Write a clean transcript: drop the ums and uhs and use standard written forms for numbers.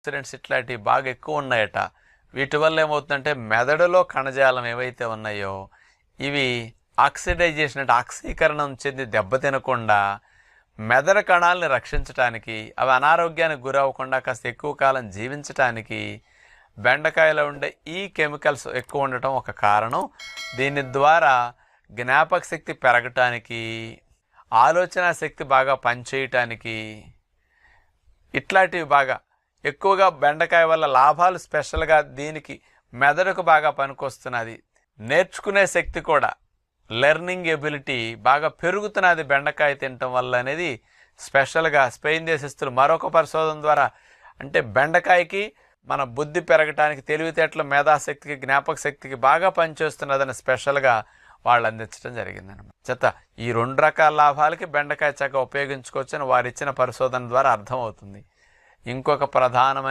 Oxidants ఇట్లాంటివి బాగా ఎక్కువ ఉన్నాయట. వీటి వల్ల ఏమవుతుందంటే మెదడులో కణజాలం ఏవైతే ఉన్నాయో ఇవి ఆక్సిడైజేషన్ అంటే ఆక్సీకరణం చెంది దెబ్బతినకుండా మెదడు కణాలని రక్షించడానికి, అవి అనారోగ్యానికి గురవ్వకుండా కాస్త ఎక్కువ కాలం జీవించటానికి బెండకాయలో ఉండే ఈ కెమికల్స్ ఎక్కువ ఉండటం ఒక కారణం. దీని ద్వారా జ్ఞాపక శక్తి పెరగటానికి, ఆలోచన శక్తి బాగా పనిచేయటానికి, ఇట్లాంటివి బాగా ఎక్కువగా బెండకాయ వల్ల లాభాలు స్పెషల్గా దీనికి మెదడుకు బాగా పనికొస్తున్నది. నేర్చుకునే శక్తి కూడా, లెర్నింగ్ ఎబిలిటీ బాగా పెరుగుతున్నది బెండకాయ తినటం వల్ల అనేది స్పెషల్గా స్పెయిన్ దేశస్తులు మరొక పరిశోధన ద్వారా, అంటే బెండకాయకి మన బుద్ధి పెరగటానికి, తెలివితేటల మేధాశక్తికి, జ్ఞాపక శక్తికి బాగా పనిచేస్తున్నదని స్పెషల్గా వాళ్ళు అందించడం జరిగిందనమాట. చేత ఈ 2 రకాల లాభాలకి బెండకాయ చక్కగా ఉపయోగించుకోవచ్చని వారు ఇచ్చిన పరిశోధన ద్వారా అర్థమవుతుంది. ఇంకొక ప్రధానమైన